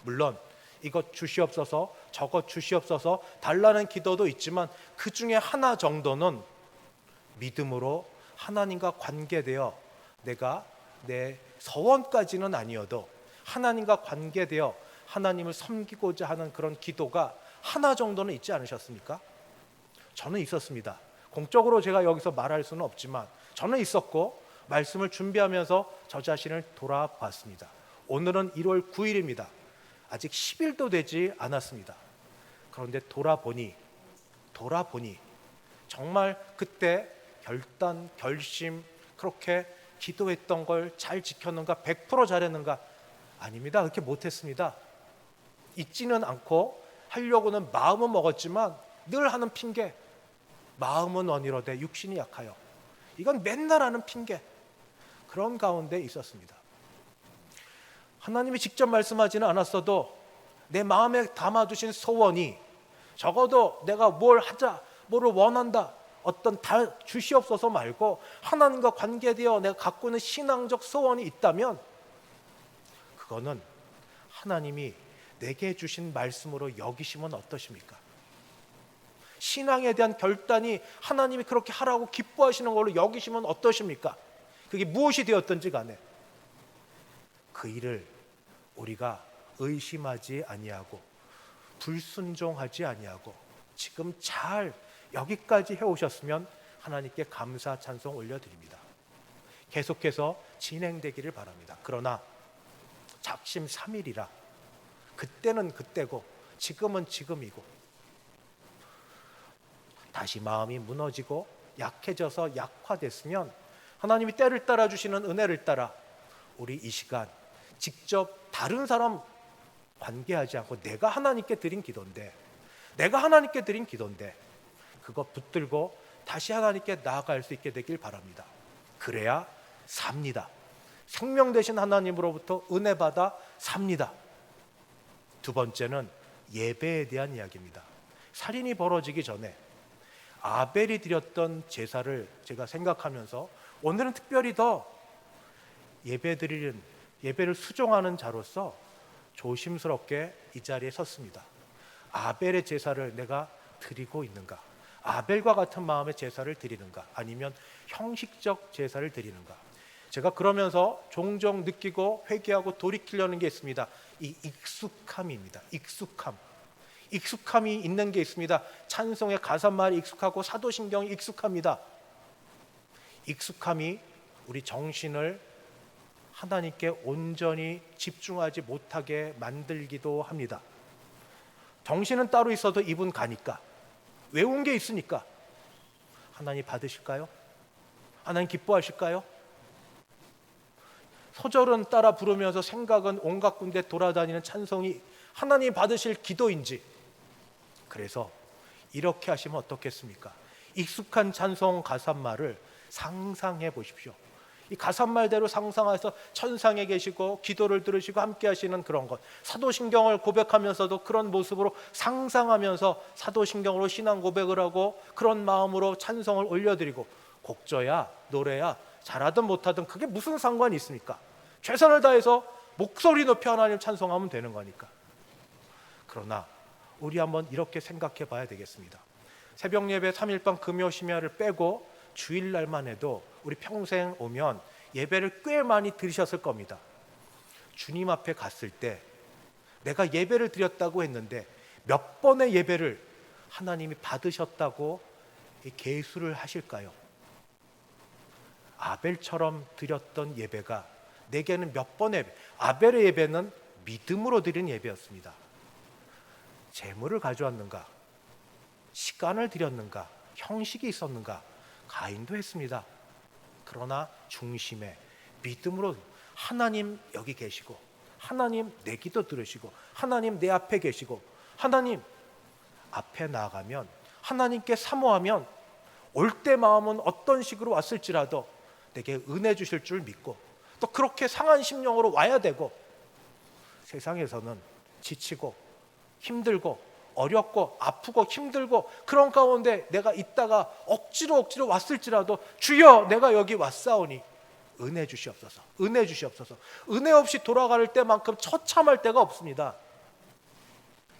물론 이것 주시옵소서 저것 주시옵소서 달라는 기도도 있지만 그 중에 하나 정도는 믿음으로 하나님과 관계되어 내가 내 서원까지는 아니어도 하나님과 관계되어 하나님을 섬기고자 하는 그런 기도가 하나 정도는 있지 않으셨습니까? 저는 있었습니다. 공적으로 제가 여기서 말할 수는 없지만 저는 있었고 말씀을 준비하면서 저 자신을 돌아봤습니다. 오늘은 1월 9일입니다. 아직 10일도 되지 않았습니다. 그런데 돌아보니 정말 그때 결단, 결심, 그렇게 기도했던 걸 잘 지켰는가? 100% 잘했는가? 아닙니다. 그렇게 못했습니다. 잊지는 않고 하려고는 마음은 먹었지만 늘 하는 핑계, 마음은 원이로되 육신이 약하여, 이건 맨날 하는 핑계, 그런 가운데 있었습니다. 하나님이 직접 말씀하지는 않았어도 내 마음에 담아두신 소원이 적어도 내가 뭘 하자, 뭐를 원한다, 어떤 다 주시옵소서 말고 하나님과 관계되어 내가 갖고 있는 신앙적 소원이 있다면 그거는 하나님이 내게 주신 말씀으로 여기시면 어떠십니까? 신앙에 대한 결단이 하나님이 그렇게 하라고 기뻐하시는 걸로 여기시면 어떠십니까? 그게 무엇이 되었든지 간에 그 일을 우리가 의심하지 아니하고 불순종하지 아니하고 지금 잘 여기까지 해오셨으면 하나님께 감사 찬송 올려드립니다. 계속해서 진행되기를 바랍니다. 그러나 작심 3일이라 그때는 그때고 지금은 지금이고 다시 마음이 무너지고 약해져서 약화됐으면 하나님이 때를 따라 주시는 은혜를 따라 우리 이 시간 직접 다른 사람 관계하지 않고 내가 하나님께 드린 기도인데 그거 붙들고 다시 하나님께 나아갈 수 있게 되길 바랍니다. 그래야 삽니다. 생명 되신 하나님으로부터 은혜 받아 삽니다. 두 번째는 예배에 대한 이야기입니다. 살인이 벌어지기 전에 아벨이 드렸던 제사를 제가 생각하면서 오늘은 특별히 더 예배를 수종하는 자로서 조심스럽게 이 자리에 섰습니다. 아벨의 제사를 내가 드리고 있는가? 아벨과 같은 마음의 제사를 드리는가? 아니면 형식적 제사를 드리는가? 제가 그러면서 종종 느끼고 회개하고 돌이키려는 게 있습니다. 이 익숙함입니다. 익숙함이 있는 게 있습니다. 찬송의 가사말이 익숙하고 사도신경이 익숙합니다. 익숙함이 우리 정신을 하나님께 온전히 집중하지 못하게 만들기도 합니다. 정신은 따로 있어도 입은 가니까, 외운 게 있으니까 하나님 받으실까요? 하나님 기뻐하실까요? 소절은 따라 부르면서 생각은 온갖 군데 돌아다니는 찬송이 하나님 받으실 기도인지, 그래서 이렇게 하시면 어떻겠습니까? 익숙한 찬송 가사말을 상상해 보십시오. 이 가산말대로 상상해서 천상에 계시고 기도를 들으시고 함께 하시는 그런 것, 사도신경을 고백하면서도 그런 모습으로 상상하면서 사도신경으로 신앙 고백을 하고 그런 마음으로 찬송을 올려드리고, 곡저야 노래야 잘하든 못하든 그게 무슨 상관이 있습니까? 최선을 다해서 목소리 높이 하나님 찬송하면 되는 거니까. 그러나 우리 한번 이렇게 생각해 봐야 되겠습니다. 새벽 예배 3일반 금요 심야를 빼고 주일날만 해도 우리 평생 오면 예배를 꽤 많이 들으셨을 겁니다. 주님 앞에 갔을 때 내가 예배를 드렸다고 했는데 몇 번의 예배를 하나님이 받으셨다고 계수를 하실까요? 아벨처럼 드렸던 예배가 내게는 몇 번의 예배, 아벨의 예배는 믿음으로 드린 예배였습니다. 재물을 가져왔는가? 시간을 드렸는가? 형식이 있었는가? 가인도 했습니다. 그러나 중심에 믿음으로 하나님 여기 계시고, 하나님 내 기도 들으시고, 하나님 내 앞에 계시고, 하나님 앞에 나아가면, 하나님께 사모하면 올 때 마음은 어떤 식으로 왔을지라도 내게 은혜 주실 줄 믿고, 또 그렇게 상한 심령으로 와야 되고, 세상에서는 지치고 힘들고 어렵고 아프고 힘들고 그런 가운데 내가 있다가 억지로 왔을지라도 주여 내가 여기 왔사오니 은혜 주시옵소서, 은혜 주시옵소서. 은혜 없이 돌아갈 때만큼 처참할 때가 없습니다.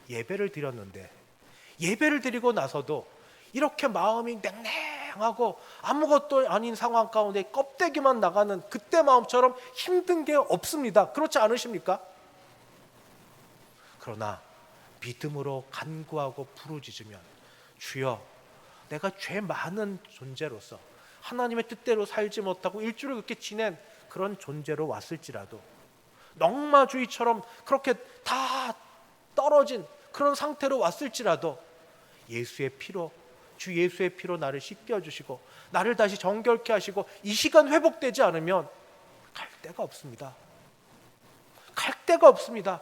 예배를 드렸는데, 예배를 드리고 나서도 이렇게 마음이 냉랭하고 아무것도 아닌 상황 가운데 껍데기만 나가는 그때 마음처럼 힘든 게 없습니다. 그렇지 않으십니까? 그러나 믿음으로 간구하고 부르짖으면, 주여 내가 죄 많은 존재로서 하나님의 뜻대로 살지 못하고 일주를 그렇게 지낸 그런 존재로 왔을지라도, 넝마주의처럼 그렇게 다 떨어진 그런 상태로 왔을지라도 예수의 피로, 주 예수의 피로 나를 씻겨주시고 나를 다시 정결케 하시고 이 시간 회복되지 않으면 갈 데가 없습니다. 갈 데가 없습니다.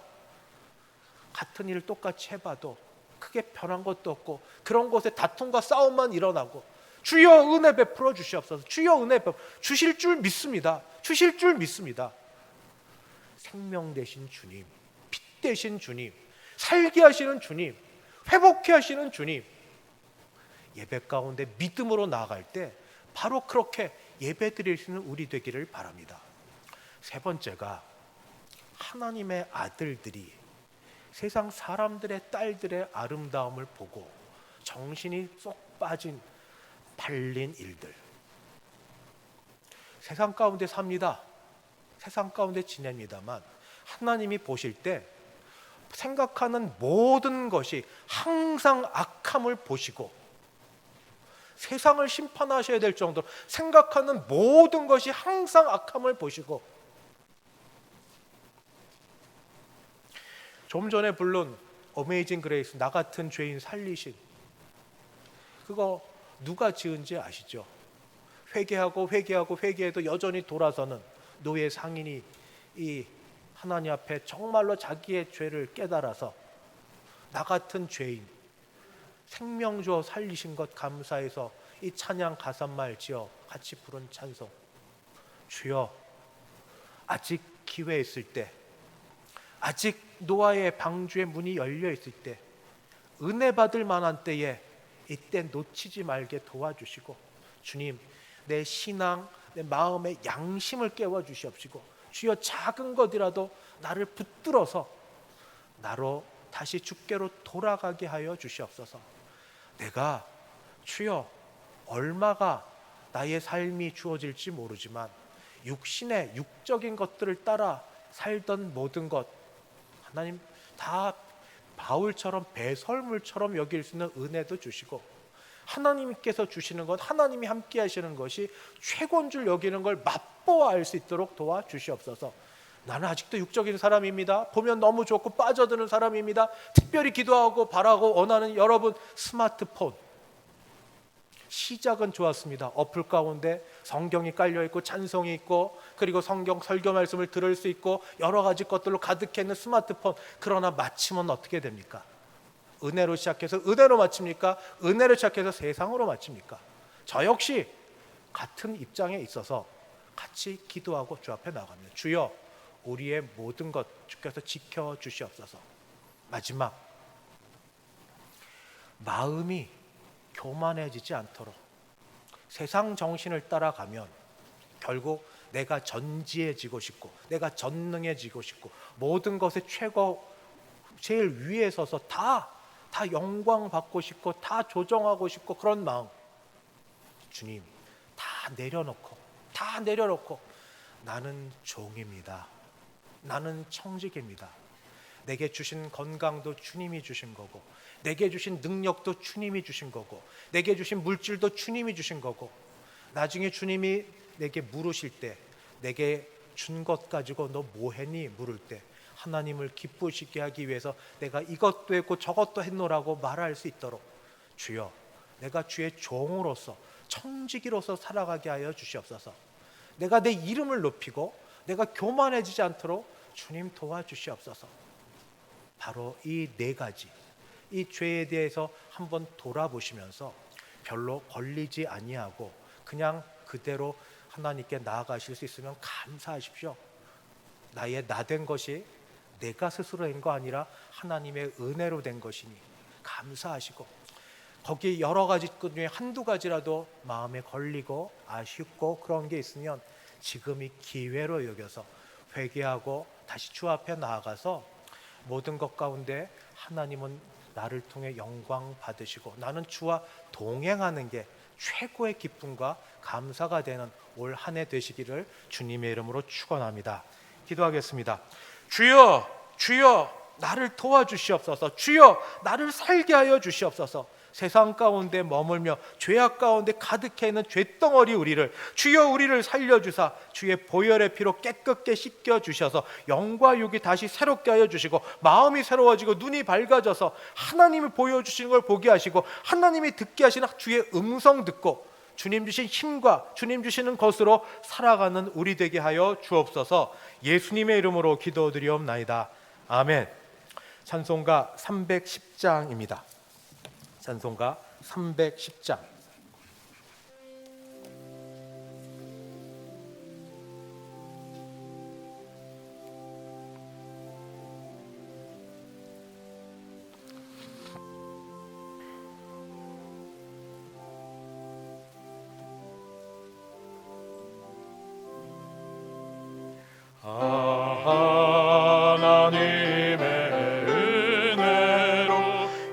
같은 일을 똑같이 해봐도 크게 변한 것도 없고 그런 곳에 다툼과 싸움만 일어나고, 주여 은혜 베풀어 주시옵소서, 주여 은혜 베풀어 주실 줄 믿습니다. 주실 줄 믿습니다. 생명 되신 주님, 빛 되신 주님, 살게 하시는 주님, 회복케 하시는 주님, 예배 가운데 믿음으로 나아갈 때 바로 그렇게 예배 드릴 수 있는 우리 되기를 바랍니다. 세 번째가, 하나님의 아들들이 세상 사람들의 딸들의 아름다움을 보고 정신이 쏙 빠진 발린 일들. 세상 가운데 삽니다. 세상 가운데 지냅니다만 하나님이 보실 때 생각하는 모든 것이 항상 악함을 보시고, 세상을 심판하셔야 될 정도로 생각하는 모든 것이 항상 악함을 보시고, 좀 전에 부른 어메이징 그레이스, 나 같은 죄인 살리신, 그거 누가 지은지 아시죠? 회개해도 여전히 돌아서는 노예 상인이 이 하나님 앞에 정말로 자기의 죄를 깨달아서 나 같은 죄인 생명 주어 살리신 것 감사해서 이 찬양 가사말 지어 같이 부른 찬송. 주여, 아직 기회 있을 때, 아직 노아의 방주의 문이 열려 있을 때, 은혜 받을 만한 때에 이때 놓치지 말게 도와주시고, 주님 내 신앙, 내 마음의 양심을 깨워 주시옵시고, 주여 작은 것이라도 나를 붙들어서 나로 다시 주께로 돌아가게 하여 주시옵소서. 내가 주여 얼마가 나의 삶이 주어질지 모르지만 육신의 육적인 것들을 따라 살던 모든 것, 하나님 다 바울처럼 배설물처럼 여길 수 있는 은혜도 주시고, 하나님께서 주시는 것, 하나님이 함께 하시는 것이 최고인 줄 여기는 걸 맛보아 알 수 있도록 도와주시옵소서. 나는 아직도 육적인 사람입니다. 보면 너무 좋고 빠져드는 사람입니다. 특별히 기도하고 바라고 원하는 여러분, 스마트폰 시작은 좋았습니다. 어플 가운데 성경이 깔려있고 찬송이 있고 그리고 성경 설교 말씀을 들을 수 있고 여러 가지 것들로 가득해 있는 스마트폰. 그러나 마침은 어떻게 됩니까? 은혜로 시작해서 은혜로 마칩니까? 은혜로 시작해서 세상으로 마칩니까? 저 역시 같은 입장에 있어서 같이 기도하고 주 앞에 나갑니다. 주여, 우리의 모든 것 주께서 지켜주시옵소서. 마지막, 마음이 교만해지지 않도록, 세상 정신을 따라가면 결국 내가 전지해지고 싶고 내가 전능해지고 싶고 모든 것의 최고 제일 위에 서서 다 영광 받고 싶고 다 조정하고 싶고 그런 마음, 주님 다 내려놓고 나는 종입니다. 나는 청직입니다. 내게 주신 건강도 주님이 주신 거고, 내게 주신 능력도 주님이 주신 거고, 내게 주신 물질도 주님이 주신 거고, 나중에 주님이 내게 물으실 때 내게 준 것 가지고 너 뭐 했니? 물을 때 하나님을 기쁘시게 하기 위해서 내가 이것도 했고 저것도 했노라고 말할 수 있도록, 주여, 내가 주의 종으로서 청지기로서 살아가게 하여 주시옵소서. 내가 내 이름을 높이고 내가 교만해지지 않도록 주님 도와주시옵소서. 바로 이 네 가지, 이 죄에 대해서 한번 돌아보시면서 별로 걸리지 아니하고 그냥 그대로 하나님께 나아가실 수 있으면 감사하십시오. 나의 나 된 것이 내가 스스로 된 거 아니라 하나님의 은혜로 된 것이니 감사하시고, 거기 여러 가지 것 중에 한두 가지라도 마음에 걸리고 아쉽고 그런 게 있으면 지금이 기회로 여겨서 회개하고 다시 주 앞에 나아가서 모든 것 가운데 하나님은 나를 통해 영광 받으시고 나는 주와 동행하는 게 최고의 기쁨과 감사가 되는 올 한 해 되시기를 주님의 이름으로 축원합니다. 기도하겠습니다. 주여, 주여, 나를 도와주시옵소서. 주여, 나를 살게 하여 주시옵소서. 세상 가운데 머물며 죄악 가운데 가득해 있는 죄덩어리 우리를, 주여 우리를 살려주사 주의 보혈의 피로 깨끗게 씻겨주셔서 영과 육이 다시 새롭게 하여 주시고 마음이 새로워지고 눈이 밝아져서 하나님이 보여주시는 걸 보게 하시고 하나님이 듣게 하시는 주의 음성 듣고 주님 주신 힘과 주님 주시는 것으로 살아가는 우리 되게 하여 주옵소서. 예수님의 이름으로 기도드리옵나이다. 아멘. 찬송가 310장입니다. 찬송가 310장.
하나님의 은혜로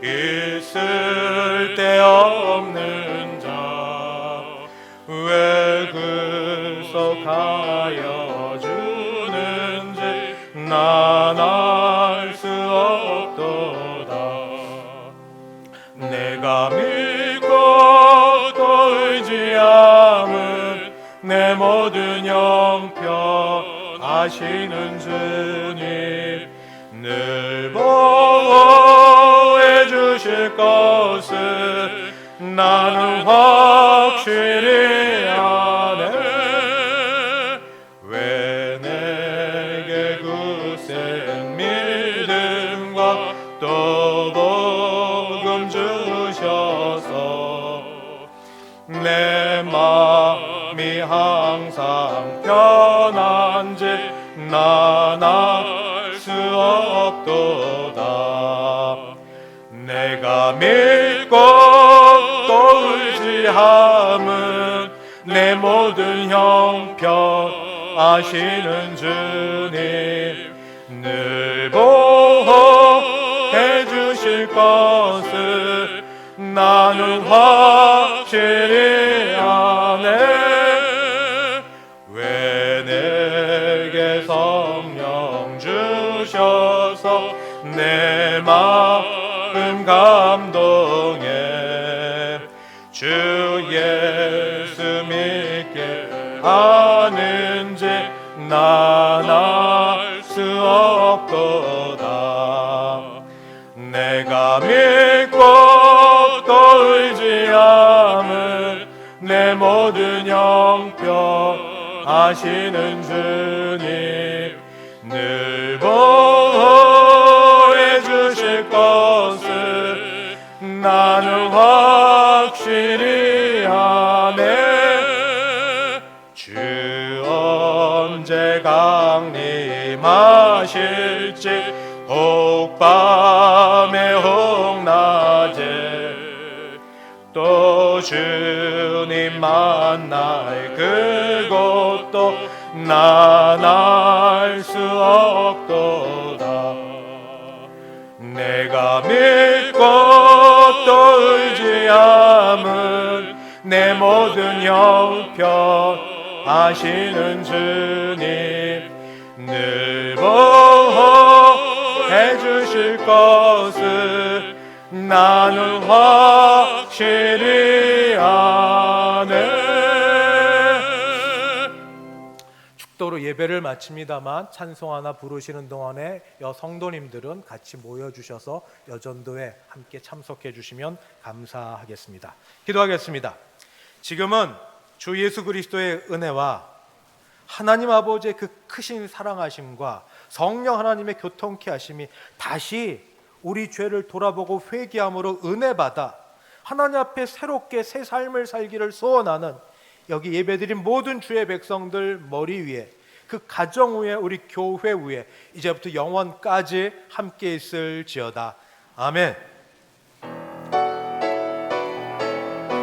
있을 데 없는 자 왜 구속하여 주는지 난 알 수 없도다. 내가 믿고 또 의지함은 내 모든 형편 아시는 주님 늘 보호해 주실 것을 나는 확실히 아네. 왜 내게 굳센 믿음과 또 복음 주셔서 내 마음이 항상 편한지 난 알 수 없도다. 내가 믿고 또 의지함은 내 모든 형편 아시는 주님 늘 보호해 주실 것을 나는 확실히 아네. 왜 내게 성령 주셔서 내 마음 감동해 주 예수 믿게 하는지 난 알 수 없도다. 내가 믿고 또 의지함은 내 모든 형편 아시는 주님 늘 보호해 주실 것을 나는 확실히 아네. 주
하실지 혹 밤에 혹 낮에 또 주님 만날 그곳도 난 알 수 없도다. 내가 믿고 또 의지함은 내 모든 형편 아시는 주님 늘 보호해 주실 것을 나는 확실히 아네. 축도로 예배를 마칩니다만 찬송 하나 부르시는 동안에 성도님들은 같이 모여주셔서 여전도에 함께 참석해 주시면 감사하겠습니다. 기도하겠습니다. 지금은 주 예수 그리스도의 은혜와 하나님 아버지의 그 크신 사랑하심과 성령 하나님의 교통케 하심이 다시 우리 죄를 돌아보고 회개함으로 은혜 받아 하나님 앞에 새롭게 새 삶을 살기를 소원하는 여기 예배드린 모든 주의 백성들 머리 위에 그 가정 위에 우리 교회 위에 이제부터 영원까지 함께 있을지어다. 아멘.